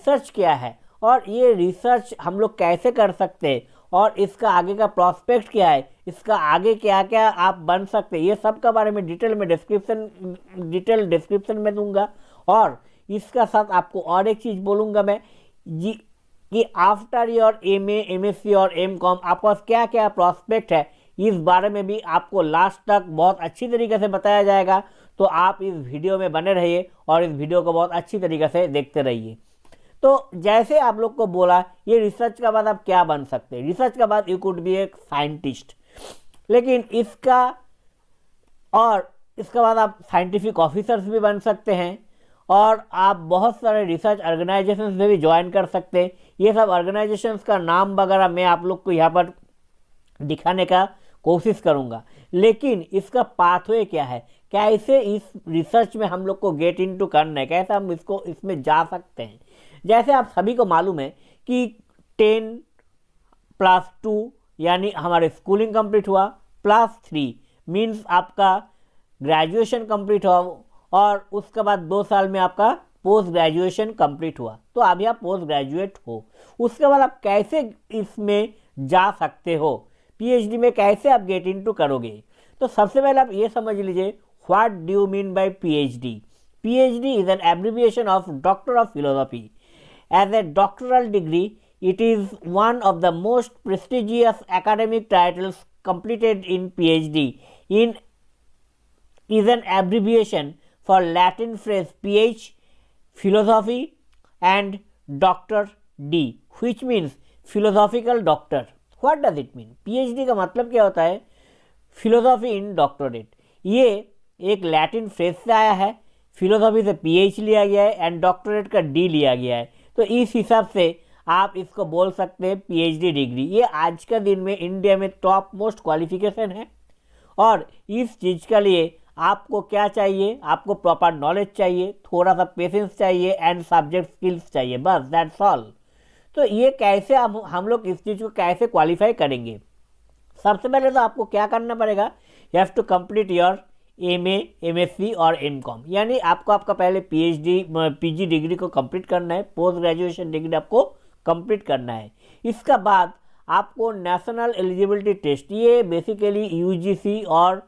Research क्या है और ये रिसर्च हम लोग कैसे कर सकते हैं और इसका आगे का प्रॉस्पेक्ट क्या है, इसका आगे क्या क्या आप बन सकते हैं, ये सब के बारे में डिटेल डिस्क्रिप्शन में दूंगा। और इसका साथ आपको और एक चीज़ बोलूँगा मैं जी कि आफ्टर योर एमए, एमएससी और एमकॉम आपके पास क्या क्या प्रॉस्पेक्ट है, इस बारे में भी आपको लास्ट तक बहुत अच्छी तरीके से बताया जाएगा। तो आप इस वीडियो में बने रहिए और इस वीडियो को बहुत अच्छी तरीके से देखते रहिए। तो जैसे आप लोग को बोला, ये रिसर्च के बाद आप क्या बन सकते हैं, रिसर्च के बाद यू कुड बी एक साइंटिस्ट, लेकिन इसका बाद आप साइंटिफिक ऑफिसर्स भी बन सकते हैं और आप बहुत सारे रिसर्च ऑर्गेनाइजेशंस में भी ज्वाइन कर सकते हैं। ये सब ऑर्गेनाइजेशंस का नाम वगैरह मैं आप लोग को यहाँ पर दिखाने का कोशिश करूँगा, लेकिन इसका पाथवे क्या है, कैसे इस रिसर्च में हम लोग को गेट इनटू करना है, कैसे हम इसमें जा सकते हैं। जैसे आप सभी को मालूम है कि 10+2 यानी हमारे स्कूलिंग कंप्लीट हुआ, +3 मीन्स आपका ग्रेजुएशन कंप्लीट हुआ और उसके बाद 2 साल में आपका पोस्ट ग्रेजुएशन कंप्लीट हुआ, तो अभी आप पोस्ट ग्रेजुएट हो। उसके बाद आप कैसे इसमें जा सकते हो, पीएचडी में कैसे आप गेट इनटू करोगे। तो सबसे पहले आप ये समझ लीजिए, what do you mean by PhD. PhD is an abbreviation of doctor of philosophy. As a doctoral degree, it is one of the most prestigious academic titles. Completed in PhD is an abbreviation for Latin phrase PH, philosophy, and Doctor D, which means philosophical doctor. What does it mean? PhD का मतलब क्या होता है? Philosophy in doctorate. ये एक Latin phrase से आया है, फिलोसॉफी से PH लिया गया है एंड डॉक्टरेट का D लिया गया है। तो इस हिसाब से आप इसको बोल सकते हैं पीएचडी डिग्री। ये आज के दिन में इंडिया में टॉप मोस्ट क्वालिफिकेशन है और इस चीज़ के लिए आपको क्या चाहिए, आपको प्रॉपर नॉलेज चाहिए, थोड़ा सा पेशेंस चाहिए एंड सब्जेक्ट स्किल्स चाहिए, बस दैट्स ऑल। तो ये कैसे हम लोग इस चीज़ को कैसे क्वालिफाई करेंगे। सबसे पहले तो आपको क्या करना पड़ेगा, you have to complete your MA, MSc और एमकॉम, यानी आपको आपका पहले पीजी डिग्री को कंप्लीट करना है, पोस्ट ग्रेजुएशन डिग्री आपको कंप्लीट करना है। इसका बाद आपको नेशनल एलिजिबिलिटी टेस्ट, ये बेसिकली यूजीसी और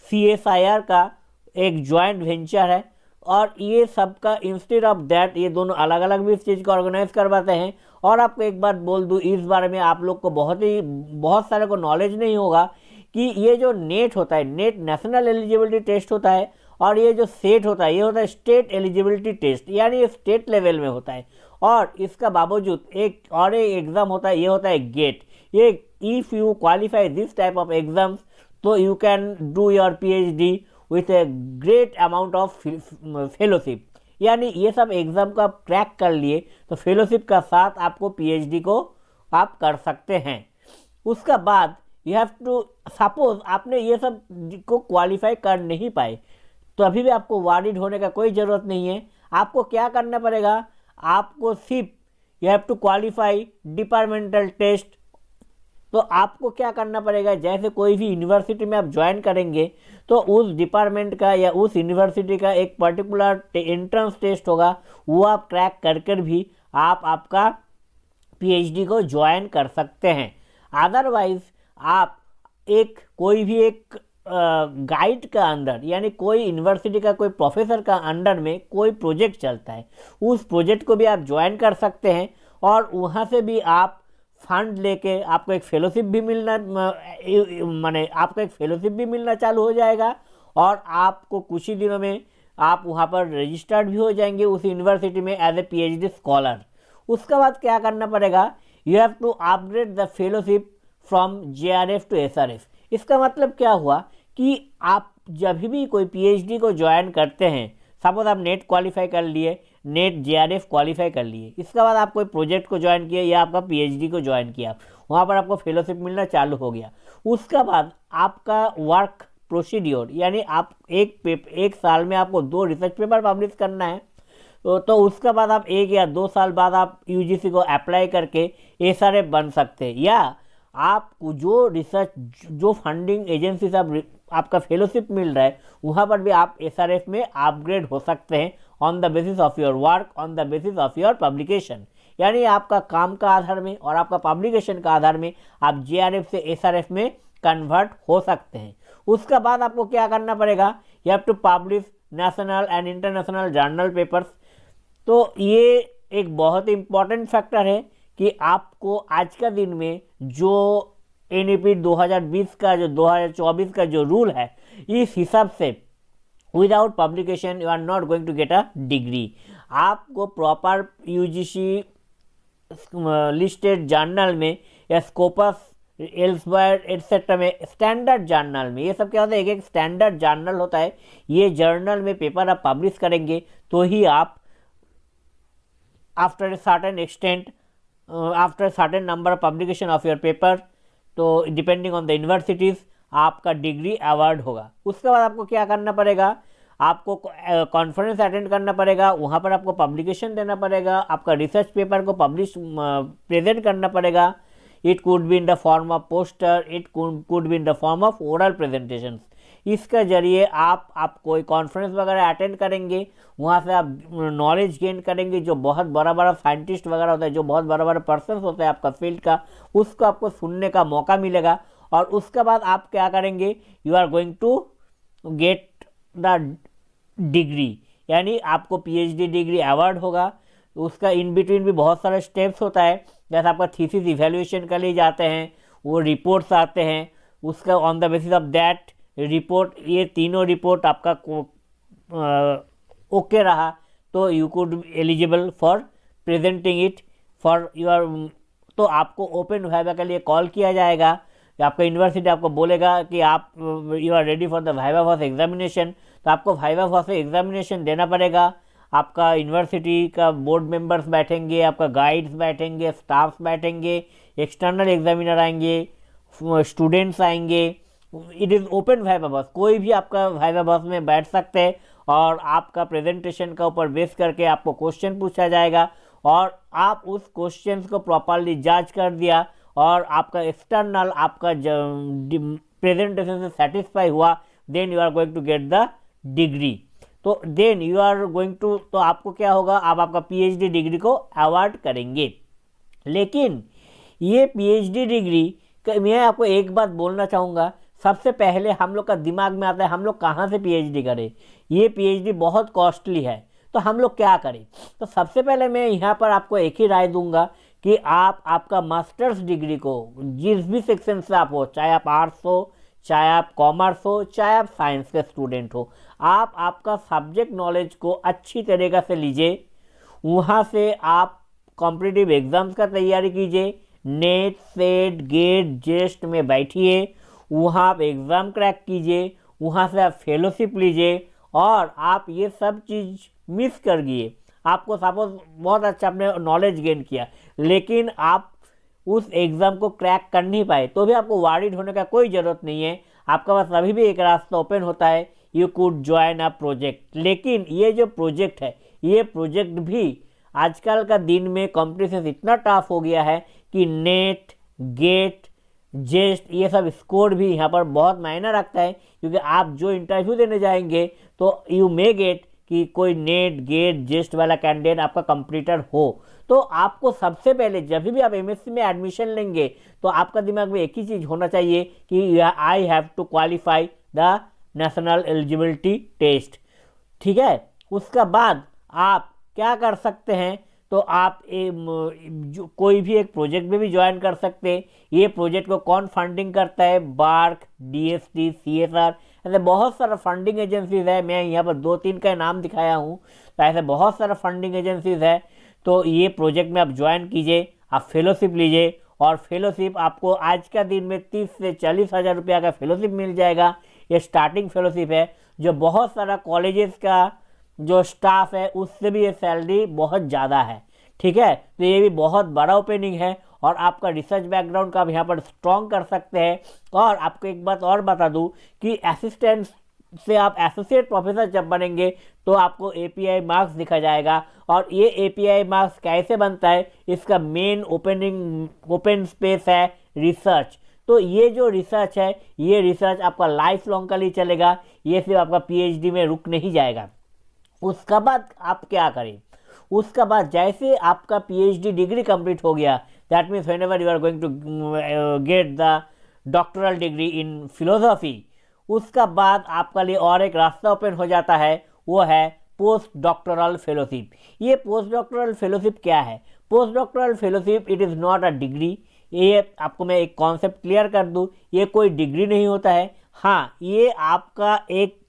सीएसआईआर का एक जॉइंट वेंचर है और ये सबका इंस्टेड ऑफ दैट ये दोनों अलग अलग भी इस चीज़ को ऑर्गेनाइज करवाते हैं। और आपको एक बात बोल दूँ, इस बारे में आप लोग को बहुत सारे को नॉलेज नहीं होगा कि ये जो नेट होता है, नेट नेशनल एलिजिबिलिटी टेस्ट होता है और ये जो सेट होता है, ये होता है स्टेट एलिजिबिलिटी टेस्ट, यानी ये स्टेट लेवल में होता है। और इसका बावजूद एक और एक एग्ज़ाम होता है, ये होता है गेट। ये if you qualify this type of exams तो you can do your PhD with a great amount of fellowship, यानी ये सब एग्ज़ाम को आप क्रैक कर लिए तो फेलोशिप का साथ आपको पीएचडी को आप कर सकते हैं। उसका बाद यू हैव टू, सपोज आपने ये सब को क्वालिफाई कर नहीं पाए तो अभी भी आपको वरीड होने का कोई ज़रूरत नहीं है। आपको क्या करना पड़ेगा, आपको सिर्फ you have to qualify departmental test. तो आपको क्या करना पड़ेगा, जैसे कोई भी यूनिवर्सिटी में आप ज्वाइन करेंगे तो उस डिपार्टमेंट का या उस यूनिवर्सिटी का एक पर्टिकुलर एंट्रेंस टेस्ट होगा, वो आप क्रैक कर कर भी आप आपका पीएचडी को ज्वाइन कर सकते हैं। अदरवाइज आप कोई भी एक गाइड का अंडर, यानी कोई यूनिवर्सिटी का कोई प्रोफेसर का अंडर में कोई प्रोजेक्ट चलता है, उस प्रोजेक्ट को भी आप ज्वाइन कर सकते हैं और वहाँ से भी आप फंड लेके आपको एक फेलोशिप भी मिलना चालू हो जाएगा और आपको कुछ ही दिनों में आप वहाँ पर रजिस्टर्ड भी हो जाएंगे उस यूनिवर्सिटी में एज ए पीएचडी स्कॉलर। उसके बाद क्या करना पड़ेगा, you have to upgrade the fellowship from JRF to SRF. इसका मतलब क्या हुआ कि आप जब भी कोई पीएचडी को ज्वाइन करते हैं, सपोज आप नेट क्वालिफाई कर लिए, नेट जेआरएफ क्वालिफाई कर लिए, इसके बाद आप कोई प्रोजेक्ट को ज्वाइन किया या आपका पीएचडी को ज्वाइन किया, वहाँ पर आपको फेलोशिप मिलना चालू हो गया। उसके बाद आपका वर्क प्रोसीड्योर, यानी आप एक साल में आपको 2 रिसर्च पेपर पब्लिश करना है, तो उसके बाद आप 1 या 2 साल बाद आप यूजीसी को अप्लाई करके एसआरएफ बन सकते हैं, या आपको जो रिसर्च जो फंडिंग एजेंसी से आपका फेलोशिप मिल रहा है वहाँ पर भी आप SRF में अपग्रेड हो सकते हैं on the basis of your work, on the basis of your publication. यानी आपका काम का आधार में और आपका पब्लिकेशन का आधार में आप JRF से SRF में कन्वर्ट हो सकते हैं। उसके बाद आपको क्या करना पड़ेगा, you have to publish national and international journal papers. तो ये एक बहुत ही इम्पॉर्टेंट फैक्टर है कि आपको आज का दिन में जो NEP 2020 का जो 2024 का जो रूल है, इस हिसाब से without publication you are not going to get a degree. आपको प्रॉपर UGC लिस्टेड जर्नल में या स्कोपस एल्सवेयर एटसेट्रा में स्टैंडर्ड जर्नल में, ये सब क्या होता है, एक स्टैंडर्ड जर्नल होता है, ये जर्नल में पेपर आप पब्लिश करेंगे तो ही आप after certain extent after certain number of publication of your paper, तो डिपेंडिंग ऑन द यूनिवर्सिटीज़ आपका डिग्री अवार्ड होगा। उसके बाद आपको क्या करना पड़ेगा, आपको कॉन्फ्रेंस अटेंड करना पड़ेगा, वहाँ पर आपको पब्लिकेशन देना पड़ेगा, आपका रिसर्च पेपर को पब्लिश प्रेजेंट करना पड़ेगा। It could be in the form of poster, it could be in the form of oral presentations. इसका जरिए आप कोई कॉन्फ्रेंस वगैरह अटेंड करेंगे, वहाँ से आप नॉलेज गेन करेंगे। जो बहुत बड़ा बड़ा साइंटिस्ट वगैरह होता है, जो बहुत बड़ा बड़ा पर्सन होता है आपका फील्ड का, उसको आपको सुनने का मौका मिलेगा। और उसके बाद आप क्या करेंगे, you are going to get the degree, यानी आपको PhD डिग्री अवार्ड होगा। उसका इन बिटवीन भी बहुत सारे स्टेप्स होता है, जैसे आपका थीसिस इवैल्यूएशन के लिए जाते हैं, वो रिपोर्ट्स आते हैं, उसका on the basis of that report, ये तीनों रिपोर्ट आपका ओके रहा तो you could eligible for presenting it for your. तो आपको ओपन वाइवा के लिए कॉल किया जाएगा, आपका यूनिवर्सिटी आपको बोलेगा कि आप you are ready for the viva for examination, तो आपको वाइवा फॉर एग्जामिनेशन देना पड़ेगा। आपका यूनिवर्सिटी का बोर्ड मेंबर्स बैठेंगे, आपका गाइड्स बैठेंगे, स्टाफ्स बैठेंगे, एक्सटर्नल एग्जामिनर आएंगे, स्टूडेंट्स आएंगे। इट इज़ ओपन वाइवा बस, कोई भी आपका वाइवा बस में बैठ सकते हैं और आपका प्रेजेंटेशन का ऊपर बेस करके आपको क्वेश्चन पूछा जाएगा और आप उस क्वेश्चन को प्रॉपरली जांच कर दिया और आपका एक्सटर्नल आपका प्रेजेंटेशन से सेटिस्फाई हुआ, then you are going to get the degree. तो then you are going to, तो आपको क्या होगा, आप आपका PhD डिग्री को अवार्ड करेंगे। लेकिन ये PhD डिग्री मैं आपको एक बात बोलना चाहूँगा, सबसे पहले हम लोग का दिमाग में आता है हम लोग कहाँ से PhD करें, ये PhD बहुत कॉस्टली है, तो हम लोग क्या करें। तो सबसे पहले मैं यहाँ पर आपको एक ही राय दूंगा कि आप आपका मास्टर्स डिग्री को जिस भी सेक्शन से आप हो, चाहे आप आर्ट्स हो, चाहे आप कॉमर्स हो, चाहे आप साइंस के स्टूडेंट हो, आप आपका सब्जेक्ट नॉलेज को अच्छी तरीक़े से लीजिए। वहाँ से आप कॉम्पिटिटिव एग्ज़ाम्स का तैयारी कीजिए, नेट, सेट, गेट, जेस्ट में बैठिए, वहाँ आप एग्ज़ाम क्रैक कीजिए, वहाँ से आप फेलोशिप लीजिए और आप ये सब चीज़ मिस कर गए। आपको सपोज बहुत अच्छा आपने नॉलेज गेन किया, लेकिन आप उस एग्ज़ाम को क्रैक कर नहीं पाए, तो भी आपको वरीड होने का कोई ज़रूरत नहीं है। आपका पास अभी भी एक रास्ता ओपन होता है, you could join a project. लेकिन ये जो प्रोजेक्ट है, ये प्रोजेक्ट भी आजकल का दिन में कॉम्पिटिशन इतना टफ हो गया है कि नेट, गेट, जेस्ट, ये सब स्कोर भी यहाँ पर बहुत मायने रखता है। क्योंकि आप जो इंटरव्यू देने जाएंगे तो यू मे गेट कि कोई नेट, गेट, जेस्ट वाला कैंडिडेट आपका कंप्लीटर हो। तो आपको सबसे पहले जब भी आप MSc में एडमिशन लेंगे तो आपका दिमाग में एक ही चीज़ होना चाहिए कि I have to qualify the national eligibility test. ठीक है, उसका बाद आप क्या कर सकते हैं, तो आप कोई भी एक प्रोजेक्ट में भी ज्वाइन कर सकते हैं। ये प्रोजेक्ट को कौन फंडिंग करता है, बार्क, DST, CSR, ऐसे बहुत सारा फंडिंग एजेंसीज है। मैं यहाँ पर 2-3 का नाम दिखाया हूँ, तो ऐसे बहुत सारा फंडिंग एजेंसीज है। तो ये प्रोजेक्ट में आप ज्वाइन कीजिए, आप फेलोशिप लीजिए और फेलोशिप आपको आज का दिन में 30 से 40 हज़ार रुपया का फेलोशिप मिल जाएगा। ये स्टार्टिंग फेलोशिप है, जो बहुत सारा कॉलेजेस का जो स्टाफ है उससे भी ये सैलरी बहुत ज़्यादा है। ठीक है, तो ये भी बहुत बड़ा ओपनिंग है और आपका रिसर्च बैकग्राउंड का आप यहाँ पर स्ट्रॉन्ग कर सकते हैं। और आपको एक बात और बता दूँ कि असिस्टेंट से आप एसोसिएट प्रोफेसर जब बनेंगे तो आपको API मार्क्स दिखा जाएगा। और ये API मार्क्स कैसे बनता है, इसका मेन ओपन स्पेस है रिसर्च। तो ये जो रिसर्च है, ये रिसर्च आपका लाइफ लॉन्ग के लिए चलेगा, ये सिर्फ आपका पीएचडी में रुक नहीं जाएगा। उसका बाद आप क्या करें, उसका बाद जैसे आपका पीएचडी डिग्री कंप्लीट हो गया, that means whenever you are going to get the doctoral degree in philosophy, उसका बाद आपका लिए और एक रास्ता ओपन हो जाता है, वो है पोस्ट डॉक्टरल फेलोशिप। ये पोस्ट डॉक्टरल फेलोशिप क्या है? Post doctoral fellowship it is not a degree. ये आपको मैं एक कॉन्सेप्ट क्लियर कर दूं, ये कोई डिग्री नहीं होता है। हाँ, ये आपका एक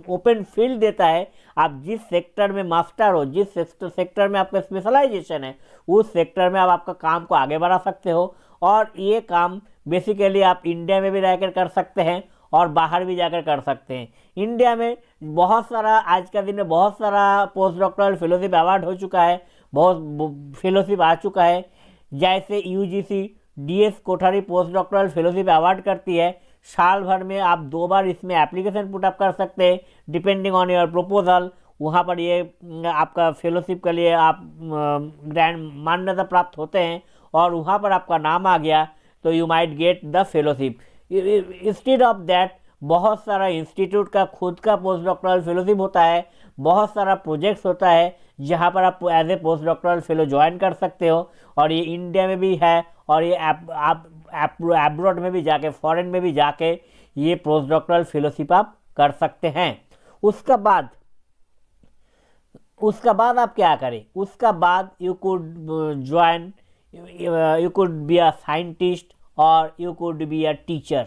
ओपन फील्ड देता है। आप जिस सेक्टर में मास्टर हो, जिस सेक्टर में आपका स्पेशलाइजेशन है, उस सेक्टर में आप आपका काम को आगे बढ़ा सकते हो। और ये काम बेसिकली आप इंडिया में भी रहकर कर सकते हैं और बाहर भी जाकर कर सकते हैं। इंडिया में बहुत सारा, आज का दिन में बहुत सारा पोस्ट डॉक्टरल फेलोशिप अवार्ड हो चुका है, बहुत फेलोशिप आ चुका है। जैसे UGC DS Kothari post doctoral fellowship award करती है, साल भर में आप 2 बार इसमें एप्लीकेशन पुटअप कर सकते हैं डिपेंडिंग ऑन योर प्रपोजल। वहाँ पर ये आपका फेलोशिप के लिए आप ग्रैंड मान्यता प्राप्त होते हैं और वहाँ पर आपका नाम आ गया तो you might get the fellowship. Instead of that बहुत सारा इंस्टीट्यूट का खुद का पोस्ट डॉक्टरल फेलोशिप होता है, बहुत सारा प्रोजेक्ट्स होता है जहाँ पर आप as a post doctoral fellow join कर सकते हो। और ये इंडिया में भी है और ये आप एब्रॉड में भी जाके, फॉरेन में भी जाके ये पोस्ट डॉक्टरल फेलोशिप आप कर सकते हैं। उसका बाद आप क्या करें? उसका बाद you could join, you could be a scientist और you could be a teacher.